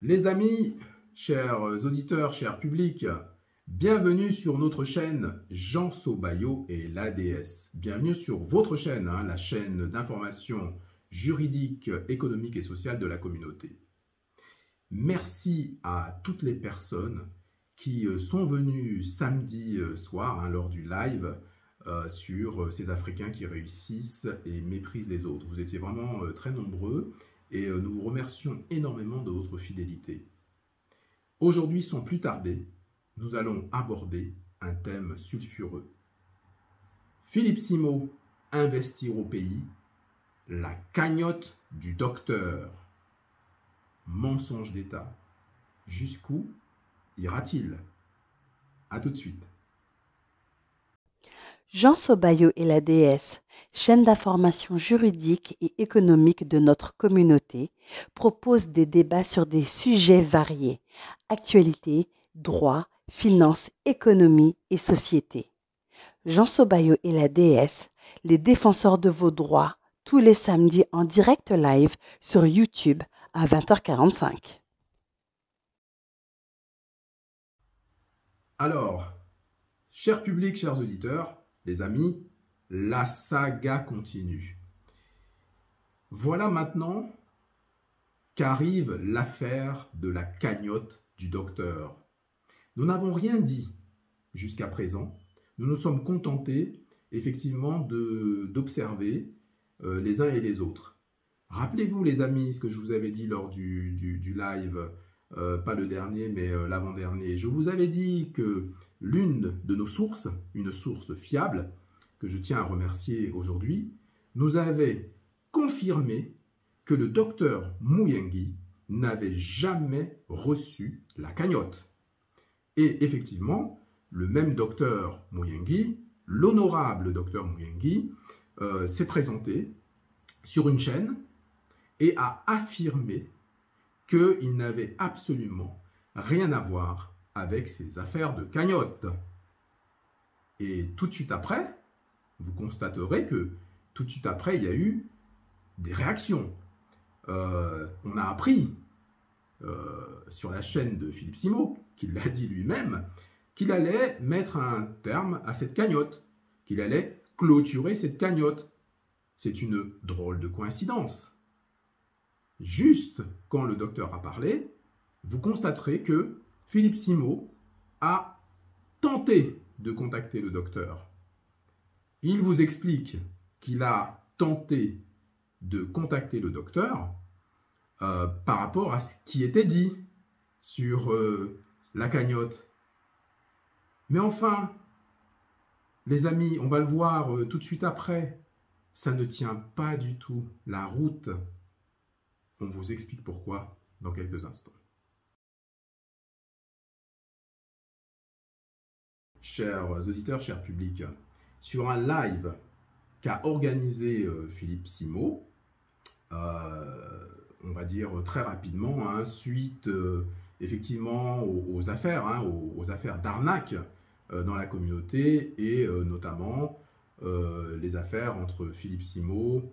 Les amis, chers auditeurs, chers publics, bienvenue sur notre chaîne Jean Sobayo et l'ADS. Bienvenue sur votre chaîne, la chaîne d'information juridique, économique et sociale de la communauté. Merci à toutes les personnes qui sont venues samedi soir lors du live sur ces Africains qui réussissent et méprisent les autres. Vous étiez vraiment très nombreux et nous vous remercions énormément de votre fidélité. Aujourd'hui, sans plus tarder, nous allons aborder un thème sulfureux. Philippe Simo, investir au pays, la cagnotte du docteur. Mensonge d'État. Jusqu'où ira-t-il? A tout de suite. Jean Sobayo et la DS, chaîne d'information juridique et économique de notre communauté, propose des débats sur des sujets variés, actualité, droit, finances, économie et société. Jean Sobayo et la DS, les défenseurs de vos droits, tous les samedis en direct live sur YouTube à 20h45. Alors, chers publics, chers auditeurs, les amis, la saga continue. Voilà maintenant qu'arrive l'affaire de la cagnotte du docteur. Nous n'avons rien dit jusqu'à présent. Nous nous sommes contentés effectivement d'observer les uns et les autres. Rappelez-vous les amis, ce que je vous avais dit lors du live, pas le dernier mais l'avant-dernier. Je vous avais dit que l'une de nos sources, une source fiable, que je tiens à remercier aujourd'hui, nous avait confirmé que le docteur Muyenghi n'avait jamais reçu la cagnotte. Et effectivement, le même docteur Muyenghi, l'honorable docteur Muyenghi, s'est présenté sur une chaîne et a affirmé qu'il n'avait absolument rien à voir avec ces affaires de cagnotte. Et tout de suite après, vous constaterez que tout de suite après, il y a eu des réactions. On a appris sur la chaîne de Philippe Simo, qu'il l'a dit lui-même, qu'il allait mettre un terme à cette cagnotte, qu'il allait clôturer cette cagnotte. C'est une drôle de coïncidence. Juste quand le docteur a parlé, vous constaterez que Philippe Simo a tenté de contacter le docteur. Il vous explique qu'il a tenté de contacter le docteur par rapport à ce qui était dit sur la cagnotte. Mais enfin, les amis, on va le voir tout de suite après, ça ne tient pas du tout la route. On vous explique pourquoi dans quelques instants. Chers auditeurs, chers publics, sur un live qu'a organisé Philippe Simo, on va dire très rapidement, suite effectivement aux affaires, aux affaires d'arnaque dans la communauté et notamment les affaires entre Philippe Simo,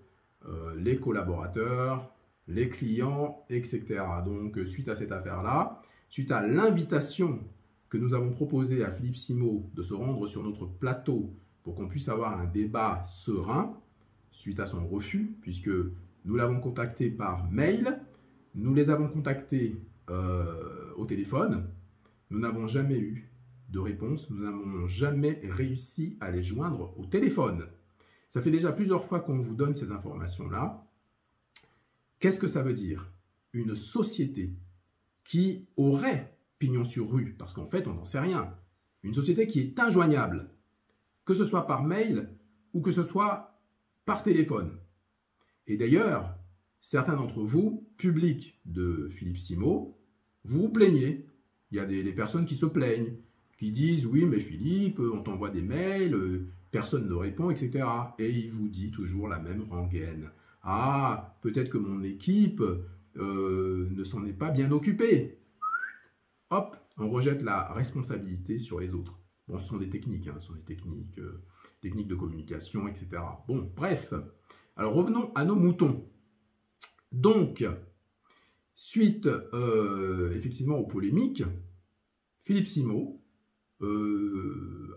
les collaborateurs, les clients, etc. Donc, suite à cette affaire-là, suite à l'invitation que nous avons proposée à Philippe Simo de se rendre sur notre plateau pour qu'on puisse avoir un débat serein, suite à son refus, puisque nous l'avons contacté par mail, nous les avons contactés au téléphone, nous n'avons jamais eu de réponse, nous n'avons jamais réussi à les joindre au téléphone. Ça fait déjà plusieurs fois qu'on vous donne ces informations-là. Qu'est-ce que ça veut dire? Une société qui aurait pignon sur rue, parce qu'en fait, on n'en sait rien. Une société qui est injoignable, que ce soit par mail ou que ce soit par téléphone. Et d'ailleurs, certains d'entre vous, publics de Philippe Simo, vous vous plaignez. Il y a des personnes qui se plaignent, qui disent « Oui, mais Philippe, on t'envoie des mails, personne ne répond, etc. » Et il vous dit toujours la même rengaine. « Ah, peut-être que mon équipe ne s'en est pas bien occupée. » Hop, on rejette la responsabilité sur les autres. Bon, ce sont des techniques, ce sont des techniques de communication, etc. Bon, bref. Alors, revenons à nos moutons. Donc, Suite effectivement aux polémiques, Philippe Simot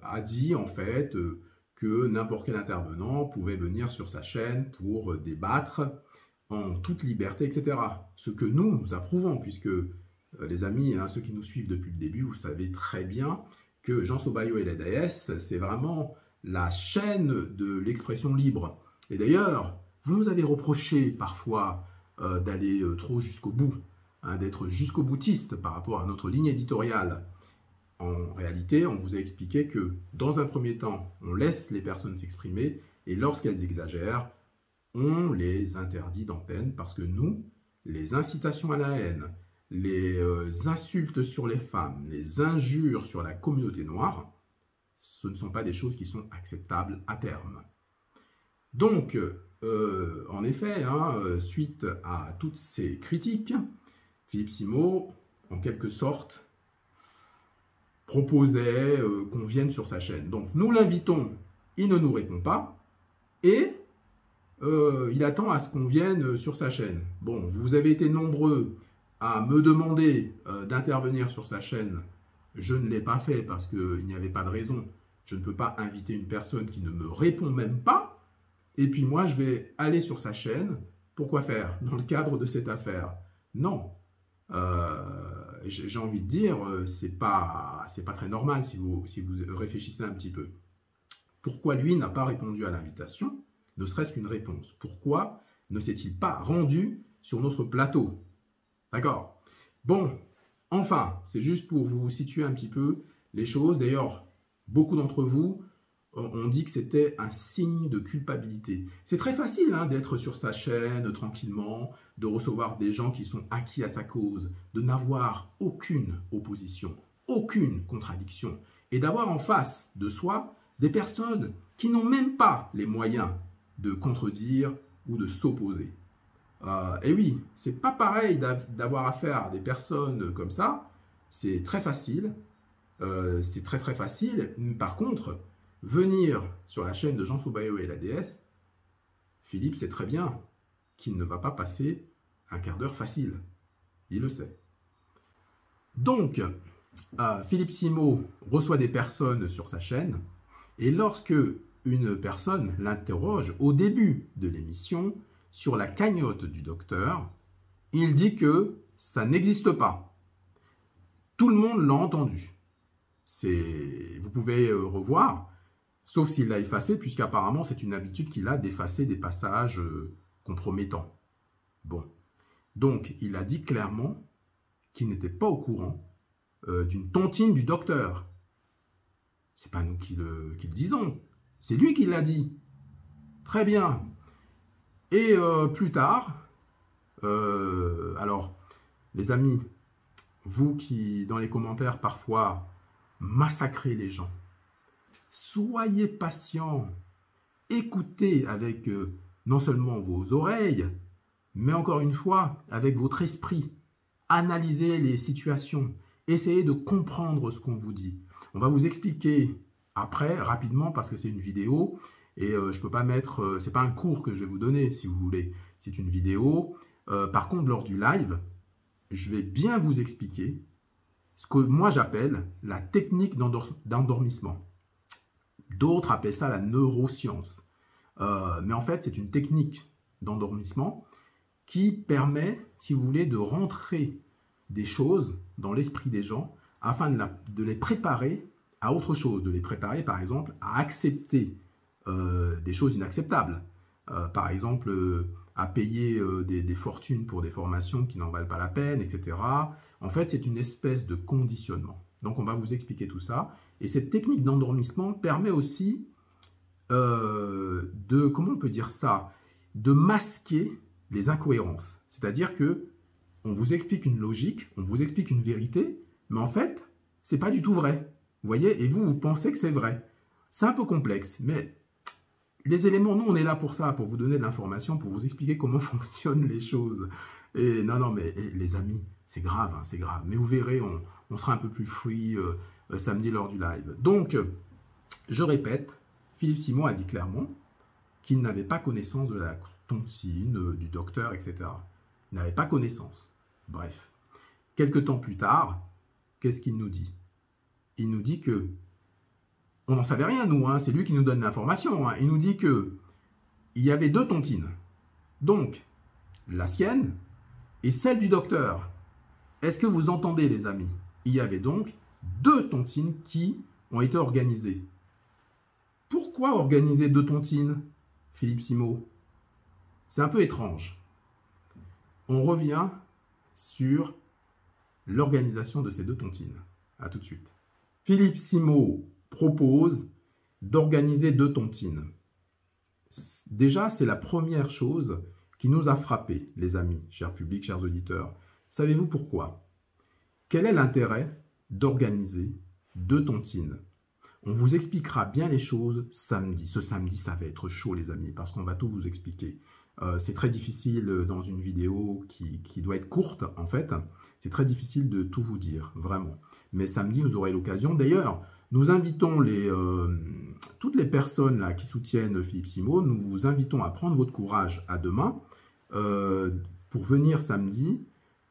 a dit en fait que n'importe quel intervenant pouvait venir sur sa chaîne pour débattre en toute liberté, etc. Ce que nous approuvons, puisque les amis, hein, ceux qui nous suivent depuis le début, vous savez très bien que Jean Sobayo et la DS, c'est vraiment la chaîne de l'expression libre. Et d'ailleurs, vous nous avez reproché parfois d'aller trop jusqu'au bout, hein, d'être jusqu'au boutiste par rapport à notre ligne éditoriale. En réalité, on vous a expliqué que dans un premier temps, on laisse les personnes s'exprimer et lorsqu'elles exagèrent, on les interdit d'antenne parce que nous, les incitations à la haine, les insultes sur les femmes, les injures sur la communauté noire, ce ne sont pas des choses qui sont acceptables à terme. Donc, en effet, hein, suite à toutes ces critiques, Philippe Simot, en quelque sorte, proposait qu'on vienne sur sa chaîne. Donc, nous l'invitons, il ne nous répond pas, et il attend à ce qu'on vienne sur sa chaîne. Bon, vous avez été nombreux à me demander d'intervenir sur sa chaîne. Je ne l'ai pas fait parce qu'il n'y avait pas de raison. Je ne peux pas inviter une personne qui ne me répond même pas. Et puis moi, je vais aller sur sa chaîne. Pourquoi faire? Dans le cadre de cette affaire? Non. J'ai envie de dire, c'est pas très normal si vous réfléchissez un petit peu. Pourquoi lui n'a pas répondu à l'invitation? Ne serait-ce qu'une réponse. Pourquoi ne s'est-il pas rendu sur notre plateau? D'accord? Bon, enfin, c'est juste pour vous situer un petit peu les choses. D'ailleurs, beaucoup d'entre vous ont dit que c'était un signe de culpabilité. C'est très facile hein, d'être sur sa chaîne tranquillement, de recevoir des gens qui sont acquis à sa cause, de n'avoir aucune opposition, aucune contradiction, et d'avoir en face de soi des personnes qui n'ont même pas les moyens de contredire ou de s'opposer. Et oui, c'est pas pareil d'avoir affaire à des personnes comme ça, c'est très facile, c'est très facile. Par contre, venir sur la chaîne de Jean Sobayo et la DS, Philippe sait très bien qu'il ne va pas passer un quart d'heure facile, il le sait. Donc, Philippe Simot reçoit des personnes sur sa chaîne, et lorsque une personne l'interroge au début de l'émission sur la cagnotte du docteur, il dit que ça n'existe pas. Tout le monde l'a entendu. Vous pouvez revoir, sauf s'il l'a effacé, puisqu'apparemment c'est une habitude qu'il a d'effacer des passages compromettants. Bon, donc il a dit clairement qu'il n'était pas au courant d'une tontine du docteur. C'est pas nous qui le disons, c'est lui qui l'a dit. Très bien. Et plus tard, alors, les amis, vous qui, dans les commentaires, parfois, massacrez les gens, soyez patients, écoutez avec non seulement vos oreilles, mais encore une fois, avec votre esprit, analysez les situations, essayez de comprendre ce qu'on vous dit. On va vous expliquer après, rapidement, parce que c'est une vidéo, et je ne peux pas mettre, c'est pas un cours que je vais vous donner, si vous voulez, c'est une vidéo. Par contre, lors du live, je vais bien vous expliquer ce que moi j'appelle la technique d'endormissement. D'autres appellent ça la neuroscience. Mais en fait, c'est une technique d'endormissement qui permet, si vous voulez, de rentrer des choses dans l'esprit des gens afin de les préparer à autre chose, de les préparer par exemple à accepter des choses inacceptables. Par exemple, à payer des fortunes pour des formations qui n'en valent pas la peine, etc. En fait, c'est une espèce de conditionnement. Donc, on va vous expliquer tout ça. Et cette technique d'endormissement permet aussi comment on peut dire ça, de masquer les incohérences. C'est-à-dire que on vous explique une logique, on vous explique une vérité, mais en fait, c'est pas du tout vrai. Vous voyez, et vous pensez que c'est vrai. C'est un peu complexe, mais les éléments, nous, on est là pour ça, pour vous donner de l'information, pour vous expliquer comment fonctionnent les choses. Et non, mais les amis, c'est grave, hein, c'est grave. Mais vous verrez, on sera un peu plus free samedi lors du live. Donc, je répète, Philippe Simot a dit clairement qu'il n'avait pas connaissance de la tontine, du docteur, etc. Il n'avait pas connaissance. Bref. Quelque temps plus tard, qu'est-ce qu'il nous dit? Il nous dit que, on n'en savait rien nous, hein, c'est lui qui nous donne l'information, hein. Il nous dit que il y avait 2 tontines. Donc, la sienne et celle du docteur. Est-ce que vous entendez, les amis? Il y avait donc 2 tontines qui ont été organisées. Pourquoi organiser 2 tontines, Philippe Simot? C'est un peu étrange. On revient sur l'organisation de ces 2 tontines. A tout de suite. Philippe Simot propose d'organiser 2 tontines. Déjà, c'est la première chose qui nous a frappés, les amis, chers publics, chers auditeurs. Savez-vous pourquoi? Quel est l'intérêt d'organiser 2 tontines? On vous expliquera bien les choses samedi. Ce samedi, ça va être chaud, les amis, parce qu'on va tout vous expliquer. C'est très difficile dans une vidéo qui doit être courte, en fait. C'est très difficile de tout vous dire, vraiment. Mais samedi, vous aurez l'occasion. D'ailleurs, nous invitons toutes les personnes là, qui soutiennent Philippe Simot, nous vous invitons à prendre votre courage à demain pour venir samedi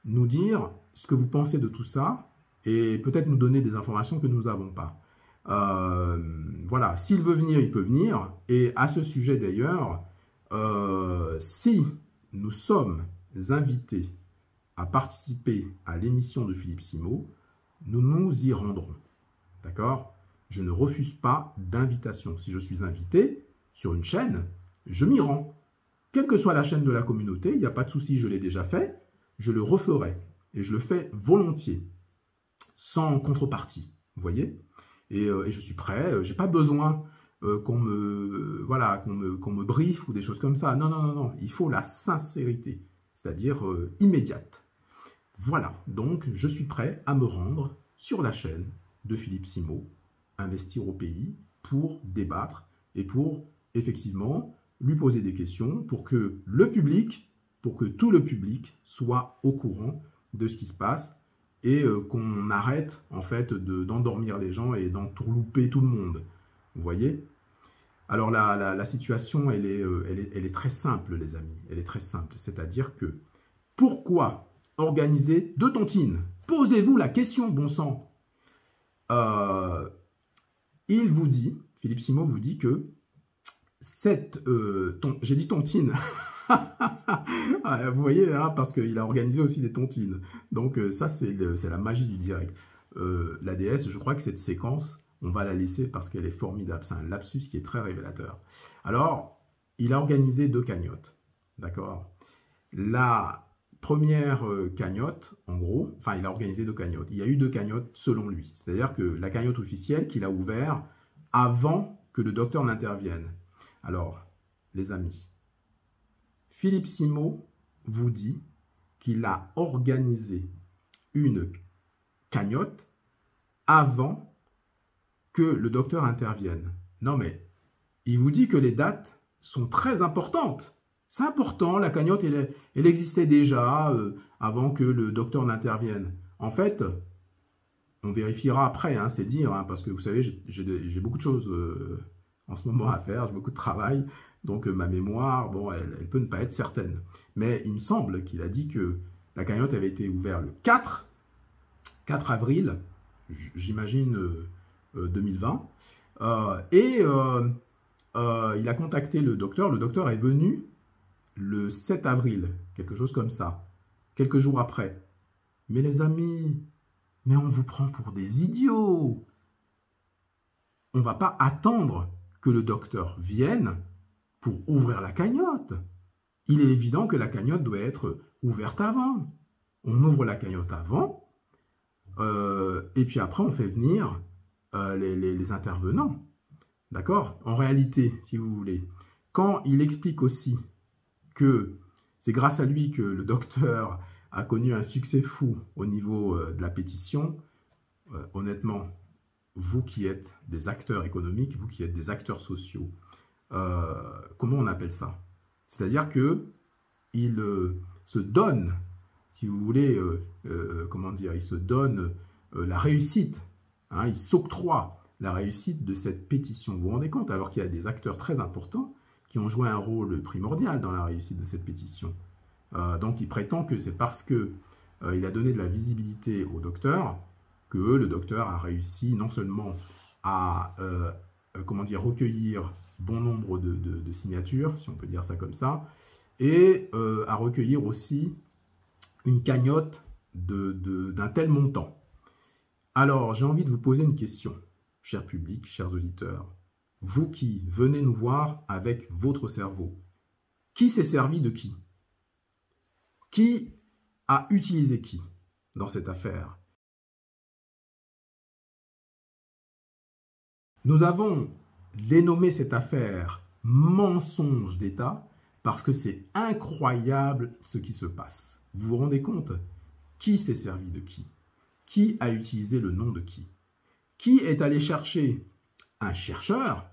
nous dire ce que vous pensez de tout ça et peut-être nous donner des informations que nous n'avons pas. Voilà, s'il veut venir, il peut venir. Et à ce sujet d'ailleurs, si nous sommes invités à participer à l'émission de Philippe Simot, nous nous y rendrons. D'accord? Je ne refuse pas d'invitation. Si je suis invité sur une chaîne, je m'y rends. Quelle que soit la chaîne de la communauté, il n'y a pas de souci, je l'ai déjà fait, je le referai. Et je le fais volontiers, sans contrepartie. Vous voyez? Et je suis prêt, je n'ai pas besoin qu'on me briefe ou des choses comme ça. Non, non, non, non. Il faut la sincérité, c'est-à-dire immédiate. Voilà, donc je suis prêt à me rendre sur la chaîne de Philippe Simot, Investir au pays, pour débattre et pour effectivement lui poser des questions pour que le public, pour que tout le public soit au courant de ce qui se passe et qu'on arrête en fait d'endormir les gens et d'entourlouper tout le monde. Vous voyez? Alors la situation, elle est très simple, les amis. Elle est très simple. C'est-à-dire que pourquoi organiser 2 tontines? Posez-vous la question, bon sang. Il vous dit, Philippe Simot vous dit que j'ai dit tontine. Vous voyez, hein, parce qu'il a organisé aussi des tontines. Donc ça, c'est la magie du direct. L'ADS, je crois que cette séquence, on va la laisser parce qu'elle est formidable. C'est un lapsus qui est très révélateur. Alors, il a organisé 2 cagnottes. D'accord? La première cagnotte, en gros, enfin, il a organisé 2 cagnottes. Il y a eu 2 cagnottes selon lui. C'est-à-dire que la cagnotte officielle qu'il a ouverte avant que le docteur n'intervienne. Alors, les amis, Philippe Simot vous dit qu'il a organisé une cagnotte avant que le docteur intervienne. Non mais, il vous dit que les dates sont très importantes. C'est important, la cagnotte, elle existait déjà avant que le docteur n'intervienne. En fait, on vérifiera après, hein, c'est dire, hein, parce que vous savez, j'ai beaucoup de choses en ce moment à faire, j'ai beaucoup de travail, donc ma mémoire, bon, elle peut ne pas être certaine. Mais il me semble qu'il a dit que la cagnotte avait été ouverte le 4 avril, j'imagine 2020, il a contacté le docteur est venu le 7 avril, quelque chose comme ça, quelques jours après. Mais les amis, mais on vous prend pour des idiots. On ne va pas attendre que le docteur vienne pour ouvrir la cagnotte. Il est évident que la cagnotte doit être ouverte avant. On ouvre la cagnotte avant, et puis après on fait venir les intervenants. D'accord? En réalité, si vous voulez, quand il explique aussi que c'est grâce à lui que le docteur a connu un succès fou au niveau de la pétition, honnêtement, vous qui êtes des acteurs économiques, vous qui êtes des acteurs sociaux, comment on appelle ça? C'est-à-dire qu'il se donne, si vous voulez, comment dire, il se donne la réussite, hein, il s'octroie la réussite de cette pétition. Vous vous rendez compte? Alors qu'il y a des acteurs très importants qui ont joué un rôle primordial dans la réussite de cette pétition. Donc il prétend que c'est parce que il a donné de la visibilité au docteur, que le docteur a réussi non seulement à recueillir bon nombre de signatures, si on peut dire ça comme ça, et à recueillir aussi une cagnotte d'un tel montant. Alors, j'ai envie de vous poser une question, cher public, chers auditeurs. Vous qui venez nous voir avec votre cerveau, qui s'est servi de qui? Qui a utilisé qui dans cette affaire? Nous avons dénommé cette affaire mensonge d'État parce que c'est incroyable ce qui se passe. Vous vous rendez compte? Qui s'est servi de qui? Qui a utilisé le nom de qui? Qui est allé chercher un chercheur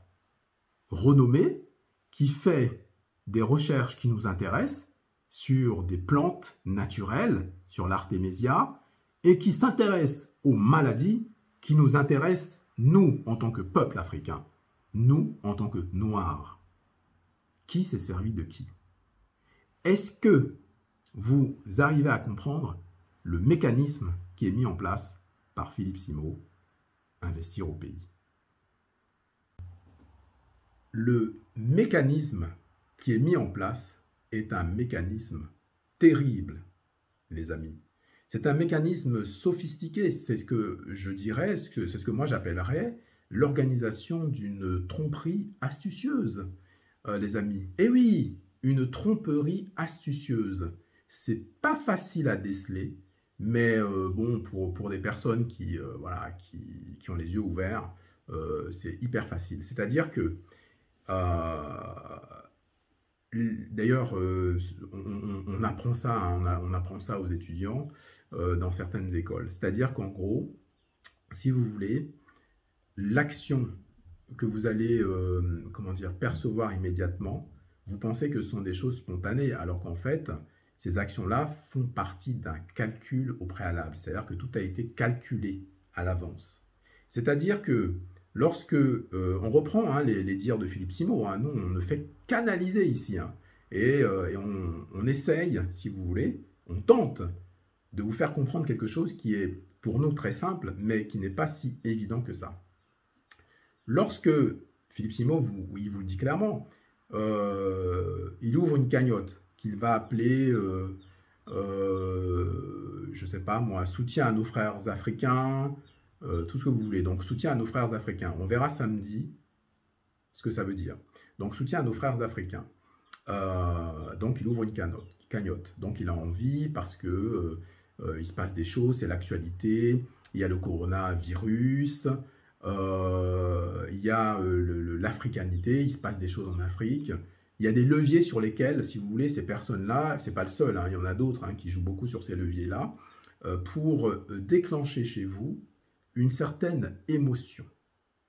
renommé qui fait des recherches qui nous intéressent sur des plantes naturelles, sur l'artémisia, et qui s'intéresse aux maladies qui nous intéressent, nous, en tant que peuple africain, nous, en tant que Noirs. Qui s'est servi de qui? Est-ce que vous arrivez à comprendre le mécanisme qui est mis en place par Philippe Simot, Investir au pays? Le mécanisme qui est mis en place est un mécanisme terrible, les amis. C'est un mécanisme sophistiqué, c'est ce que je dirais, c'est ce que moi j'appellerais l'organisation d'une tromperie astucieuse, les amis. Et oui, une tromperie astucieuse. C'est pas facile à déceler, mais bon, pour des personnes qui ont les yeux ouverts, c'est hyper facile. C'est-à-dire que d'ailleurs, on apprend ça, hein, on apprend ça aux étudiants dans certaines écoles. C'est-à-dire qu'en gros, si vous voulez, l'action que vous allez percevoir immédiatement, vous pensez que ce sont des choses spontanées, alors qu'en fait, ces actions-là font partie d'un calcul au préalable. C'est-à-dire que tout a été calculé à l'avance. C'est-à-dire que lorsque on reprend les dires de Philippe Simot, nous on ne fait qu'analyser ici, et on essaye, si vous voulez, on tente de vous faire comprendre quelque chose qui est pour nous très simple, mais qui n'est pas si évident que ça. Lorsque Philippe Simot, il vous le dit clairement, il ouvre une cagnotte qu'il va appeler, je ne sais pas moi, soutien à nos frères africains, tout ce que vous voulez. Donc, soutien à nos frères africains. On verra samedi ce que ça veut dire. Donc, soutien à nos frères africains. Donc, il ouvre une cagnotte. Donc, il a envie parce que il se passe des choses, c'est l'actualité. Il y a le coronavirus, il y a l'africanité, il se passe des choses en Afrique. Il y a des leviers sur lesquels, si vous voulez, ces personnes-là, c'est pas le seul, il y en a d'autres qui jouent beaucoup sur ces leviers-là, pour déclencher chez vous une certaine émotion,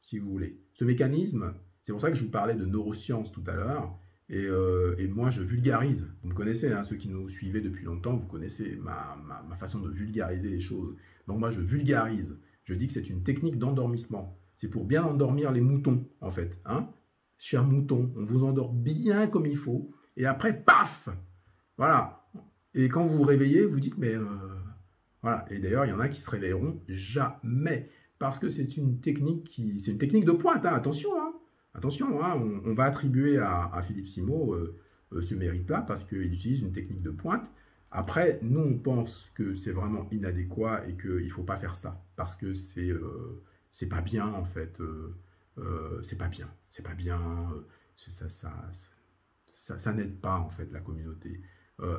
si vous voulez. Ce mécanisme, c'est pour ça que je vous parlais de neurosciences tout à l'heure, et moi je vulgarise. Vous me connaissez, ceux qui nous suivaient depuis longtemps, vous connaissez ma façon de vulgariser les choses. Donc moi je vulgarise, je dis que c'est une technique d'endormissement. C'est pour bien endormir les moutons, en fait. Chers moutons, on vous endort bien comme il faut, et après, paf! Voilà. Et quand vous vous réveillez, vous dites, mais... Voilà, et d'ailleurs, il y en a qui se réveilleront jamais, parce que c'est une technique c'est une technique de pointe, attention, attention, on va attribuer à Philippe Simot ce mérite-là, parce qu'il utilise une technique de pointe. Après, nous, on pense que c'est vraiment inadéquat et qu'il ne faut pas faire ça, parce que c'est pas bien, en fait, c'est pas bien, ça n'aide pas, en fait, la communauté.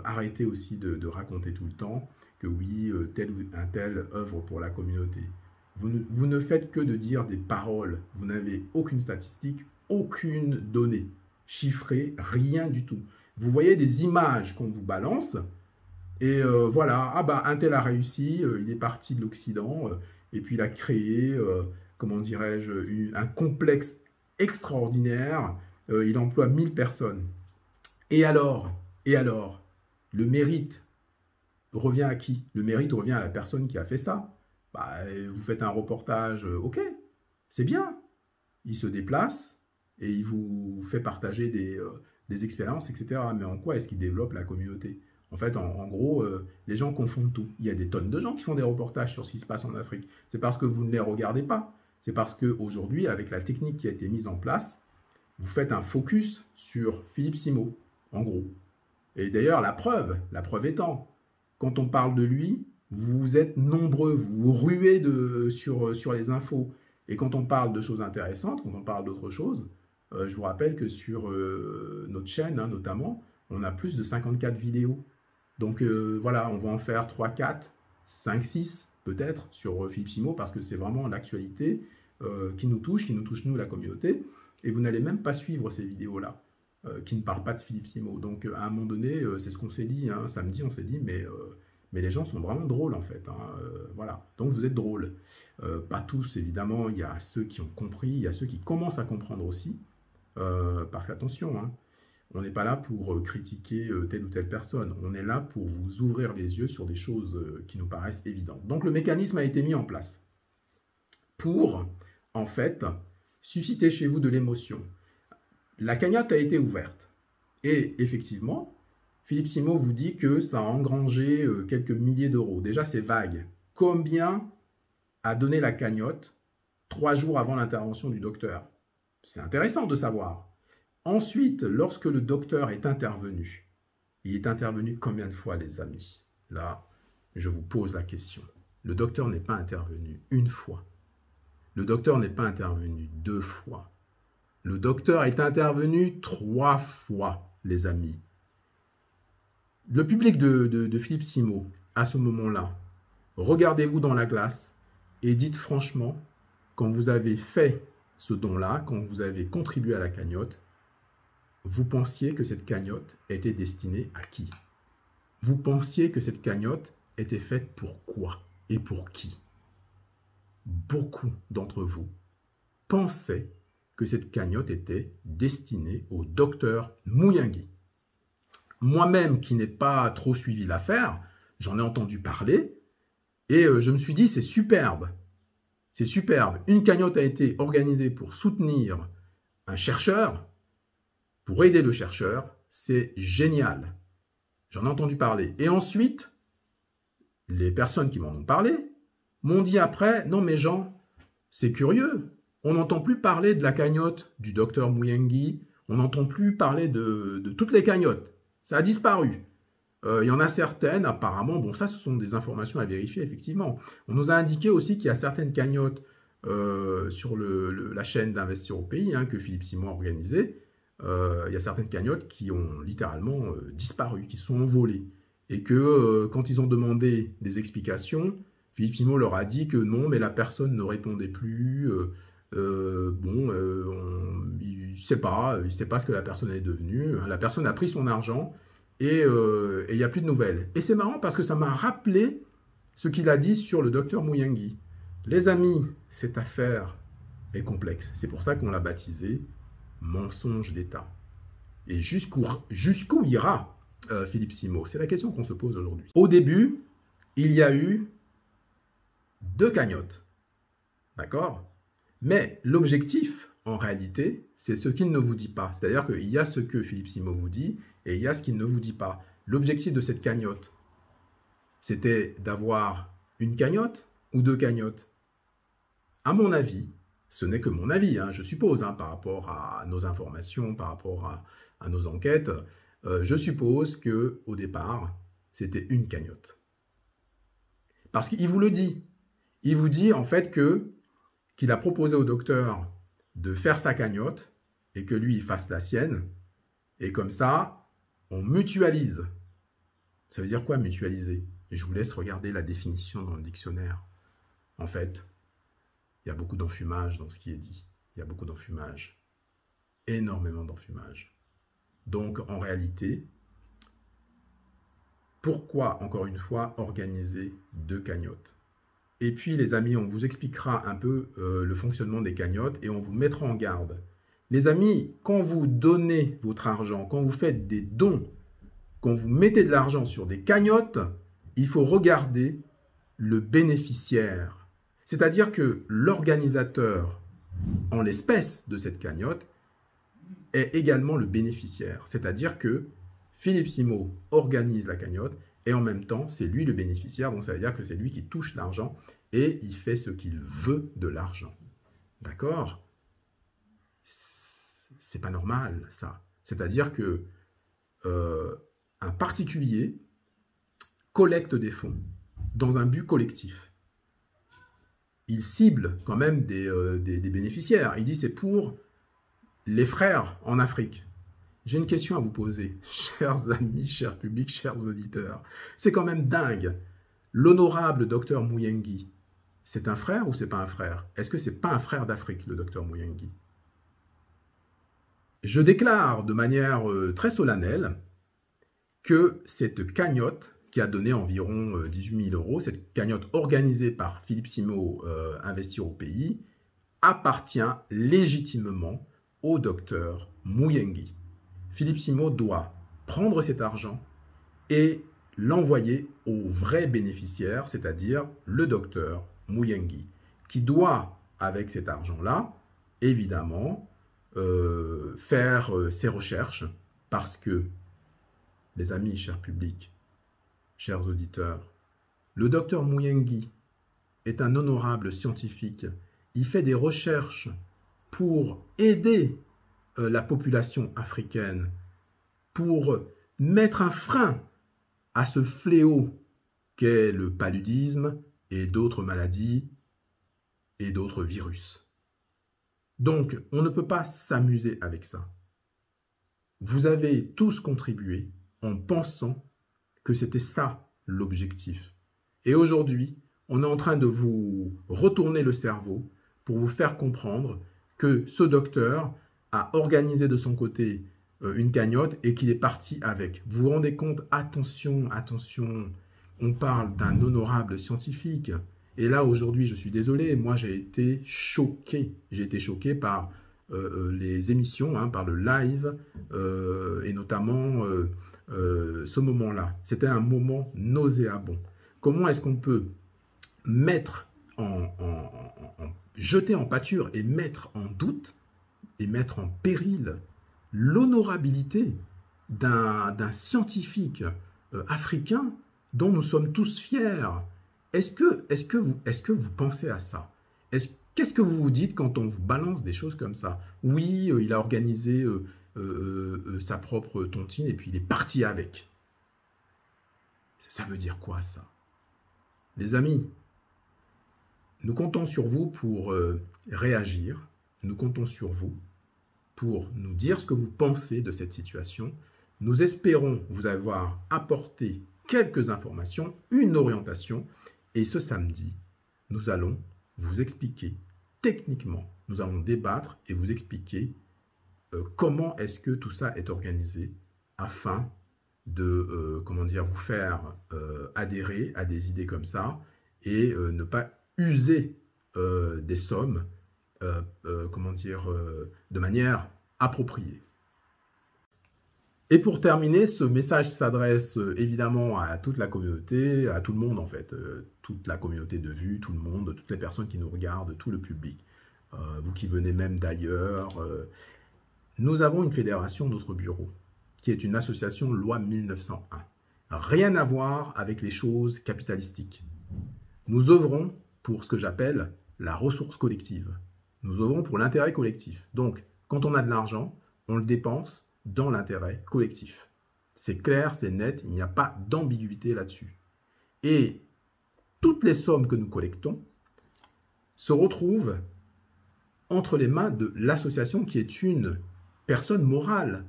Arrêtez aussi de raconter tout le temps que oui, tel ou un tel œuvre pour la communauté. Vous ne faites que de dire des paroles. Vous n'avez aucune statistique, aucune donnée chiffrée, rien du tout. Vous voyez des images qu'on vous balance, et voilà, un tel a réussi, il est parti de l'Occident, et puis il a créé, comment dirais-je, un complexe extraordinaire, il emploie 1000 personnes. Et alors, le mérite revient à qui? Le mérite revient à la personne qui a fait ça. Vous faites un reportage, ok, c'est bien. Il se déplace et il vous fait partager des expériences, etc. Mais en quoi est-ce qu'il développe la communauté? En fait, en gros, les gens confondent tout. Il y a des tonnes de gens qui font des reportages sur ce qui se passe en Afrique. C'est parce que vous ne les regardez pas. C'est parce qu'aujourd'hui, avec la technique qui a été mise en place, vous faites un focus sur Philippe Simot, en gros. Et d'ailleurs, la preuve étant, quand on parle de lui, vous êtes nombreux, vous vous ruez sur les infos. Et quand on parle de choses intéressantes, quand on parle d'autres choses, je vous rappelle que sur notre chaîne, hein, notamment, on a plus de 54 vidéos. Donc voilà, on va en faire 3, 4, 5, 6 peut-être sur Philippe Simot, parce que c'est vraiment l'actualité qui nous touche nous, la communauté. Et vous n'allez même pas suivre ces vidéos-là, qui ne parlent pas de Philippe Simot. Donc à un moment donné, c'est ce qu'on s'est dit, hein, samedi, on s'est dit, mais les gens sont vraiment drôles en fait. Hein, voilà, donc vous êtes drôles. Pas tous, évidemment, il y a ceux qui ont compris, il y a ceux qui commencent à comprendre aussi. Parce qu'attention, hein, on n'est pas là pour critiquer telle ou telle personne. On est là pour vous ouvrir les yeux sur des choses qui nous paraissent évidentes. Donc le mécanisme a été mis en place pour, en fait, susciter chez vous de l'émotion. La cagnotte a été ouverte. Et effectivement, Philippe Simot vous dit que ça a engrangé quelques milliers d'euros. Déjà, c'est vague. Combien a donné la cagnotte 3 jours avant l'intervention du docteur? C'est intéressant de savoir. Ensuite, lorsque le docteur est intervenu, il est intervenu combien de fois, les amis? Là, je vous pose la question. Le docteur n'est pas intervenu une fois. Le docteur n'est pas intervenu 2 fois. Le docteur est intervenu 3 fois, les amis. Le public de Philippe Simot, à ce moment-là, regardez-vous dans la glace et dites franchement, quand vous avez fait ce don-là, quand vous avez contribué à la cagnotte, vous pensiez que cette cagnotte était destinée à qui? Vous pensiez que cette cagnotte était faite pour quoi et pour qui? Beaucoup d'entre vous pensaient que cette cagnotte était destinée au docteur Muyenghi. Moi-même, qui n'ai pas trop suivi l'affaire, j'en ai entendu parler et je me suis dit, c'est superbe. C'est superbe. Une cagnotte a été organisée pour soutenir un chercheur, pour aider le chercheur. C'est génial. J'en ai entendu parler. Et ensuite, les personnes qui m'en ont parlé m'ont dit après, non mais Jean, c'est curieux. On n'entend plus parler de la cagnotte du docteur Muyenghi. On n'entend plus parler de toutes les cagnottes. Ça a disparu. Il y en a certaines, apparemment, bon ça ce sont des informations à vérifier effectivement. On nous a indiqué aussi qu'il y a certaines cagnottes sur la chaîne d'Investir au pays, hein, que Philippe Simot a organisée. Il y a certaines cagnottes qui ont littéralement disparu, qui sont envolées. Et que quand ils ont demandé des explications, Philippe Simot leur a dit que non, mais la personne ne répondait plus. Il ne sait pas ce que la personne est devenue. La personne a pris son argent et il n'y a plus de nouvelles. Et c'est marrant parce que ça m'a rappelé ce qu'il a dit sur le docteur Muyenghi. Les amis, cette affaire est complexe. C'est pour ça qu'on l'a baptisé mensonge d'État. Et jusqu'où ira Philippe Simot? C'est la question qu'on se pose aujourd'hui. Au début, il y a eu 2 cagnottes. D'accord? Mais l'objectif, en réalité, c'est ce qu'il ne vous dit pas. C'est-à-dire qu'il y a ce que Philippe Simot vous dit et il y a ce qu'il ne vous dit pas. L'objectif de cette cagnotte, c'était d'avoir une cagnotte ou 2 cagnottes. À mon avis, ce n'est que mon avis, hein, je suppose, hein, par rapport à nos informations, par rapport à nos enquêtes, je suppose qu'au départ, c'était une cagnotte. Parce qu'il vous le dit. Il vous dit en fait qu'il a proposé au docteur de faire sa cagnotte et que lui, il fasse la sienne. Et comme ça, on mutualise. Ça veut dire quoi, mutualiser? Et je vous laisse regarder la définition dans le dictionnaire. En fait, il y a beaucoup d'enfumage dans ce qui est dit. Il y a beaucoup d'enfumage. Énormément d'enfumage. Donc, en réalité, pourquoi, encore une fois, organiser 2 cagnottes? Et puis, les amis, on vous expliquera un peu le fonctionnement des cagnottes et on vous mettra en garde. Les amis, quand vous donnez votre argent, quand vous faites des dons, quand vous mettez de l'argent sur des cagnottes, il faut regarder le bénéficiaire. C'est-à-dire que l'organisateur, en l'espèce de cette cagnotte, est également le bénéficiaire. C'est-à-dire que Philippe Simo organise la cagnotte et en même temps, c'est lui le bénéficiaire, donc ça veut dire que c'est lui qui touche l'argent et il fait ce qu'il veut de l'argent. D'accord? C'est pas normal, ça. C'est-à-dire que un particulier collecte des fonds dans un but collectif. Il cible quand même des bénéficiaires. Il dit c'est pour les frères en Afrique. J'ai une question à vous poser, chers amis, chers publics, chers auditeurs. C'est quand même dingue. L'honorable docteur Muyenge, c'est un frère ou c'est pas un frère? Est-ce que c'est pas un frère d'Afrique, le docteur Muyenge? Je déclare de manière très solennelle que cette cagnotte, qui a donné environ 18 000 €, cette cagnotte organisée par Philippe Simo Investir au pays, appartient légitimement au docteur Muyenge. Philippe Simo doit prendre cet argent et l'envoyer au vrai bénéficiaire, c'est-à-dire le docteur Muyenge, qui doit, avec cet argent-là, évidemment, faire ses recherches, parce que, les amis, chers publics, chers auditeurs, le docteur Muyenge est un honorable scientifique. Il fait des recherches pour aider la population africaine, pour mettre un frein à ce fléau qu'est le paludisme et d'autres maladies et d'autres virus. Donc, on ne peut pas s'amuser avec ça. Vous avez tous contribué en pensant que c'était ça l'objectif. Et aujourd'hui, on est en train de vous retourner le cerveau pour vous faire comprendre que ce docteur a organisé de son côté une cagnotte et qu'il est parti avec. Vous vous rendez compte? Attention, attention, on parle d'un honorable scientifique. Et là, aujourd'hui, je suis désolé, moi j'ai été choqué. J'ai été choqué par les émissions, hein, par le live, et notamment ce moment-là. C'était un moment nauséabond. Comment est-ce qu'on peut mettre jeter en pâture et mettre en doute et mettre en péril l'honorabilité d'un scientifique africain dont nous sommes tous fiers? Est-ce que vous pensez à ça? Qu'est-ce que vous vous dites quand on vous balance des choses comme ça? Oui, il a organisé sa propre tontine et puis il est parti avec. Ça veut dire quoi, ça? Les amis, nous comptons sur vous pour réagir. Nous comptons sur vous pour nous dire ce que vous pensez de cette situation. Nous espérons vous avoir apporté quelques informations, une orientation. Et ce samedi, nous allons vous expliquer techniquement, nous allons débattre et vous expliquer comment est-ce que tout ça est organisé afin de vous faire adhérer à des idées comme ça et ne pas user des sommes de manière appropriée. Et pour terminer, ce message s'adresse évidemment à toute la communauté, à tout le monde en fait, toute la communauté de vue, tout le monde, toutes les personnes qui nous regardent, tout le public, vous qui venez même d'ailleurs. Nous avons une fédération, notre bureau, qui est une association loi 1901. Rien à voir avec les choses capitalistiques. Nous œuvrons pour ce que j'appelle la ressource collective. Nous œuvrons pour l'intérêt collectif. Donc, quand on a de l'argent, on le dépense dans l'intérêt collectif. C'est clair, c'est net, il n'y a pas d'ambiguïté là-dessus. Et toutes les sommes que nous collectons se retrouvent entre les mains de l'association qui est une personne morale.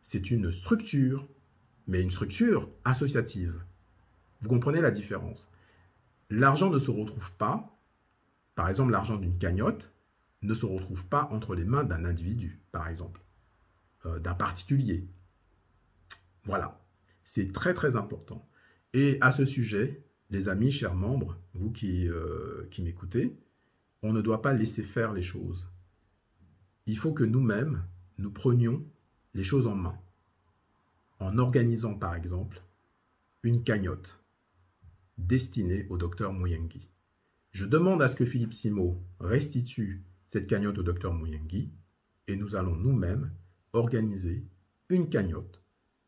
C'est une structure, mais une structure associative. Vous comprenez la différence? L'argent ne se retrouve pas, par exemple l'argent d'une cagnotte, ne se retrouve pas entre les mains d'un individu, par exemple. D'un particulier. Voilà, c'est très très important. Et à ce sujet, les amis, chers membres, vous qui m'écoutez, on ne doit pas laisser faire les choses. Il faut que nous-mêmes, nous prenions les choses en main, en organisant par exemple une cagnotte destinée au docteur Muyenge. Je demande à ce que Philippe Simo restitue cette cagnotte au docteur Muyenge et nous allons nous-mêmes organiser une cagnotte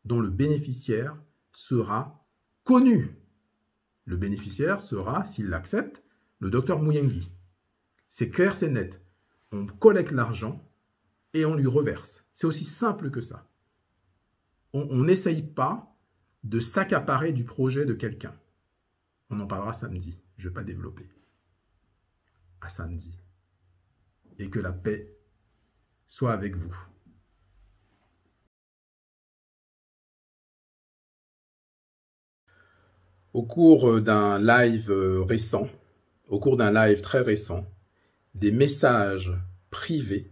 dont le bénéficiaire sera connu. Le bénéficiaire sera, s'il l'accepte, le docteur Muyenghi. C'est clair, c'est net. On collecte l'argent et on lui reverse. C'est aussi simple que ça. On n'essaye pas de s'accaparer du projet de quelqu'un. On en parlera samedi. Je ne vais pas développer. À samedi. Et que la paix soit avec vous. Au cours d'un live récent, au cours d'un live très récent, des messages privés,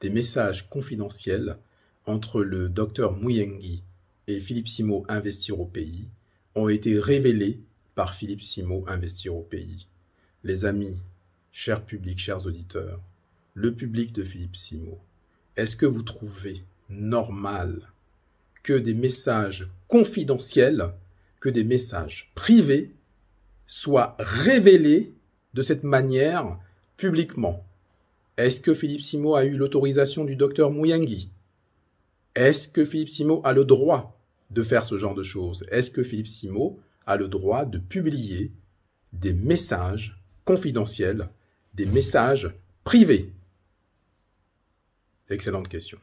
des messages confidentiels entre le docteur Muyenghi et Philippe Simot Investir au Pays ont été révélés par Philippe Simot Investir au Pays. Les amis, chers publics, chers auditeurs, le public de Philippe Simot, est-ce que vous trouvez normal que des messages confidentiels, que des messages privés soient révélés de cette manière publiquement? Est-ce que Philippe Simot a eu l'autorisation du docteur Muyenghi? Est-ce que Philippe Simot a le droit de faire ce genre de choses? Est-ce que Philippe Simot a le droit de publier des messages confidentiels, des messages privés? Excellente question.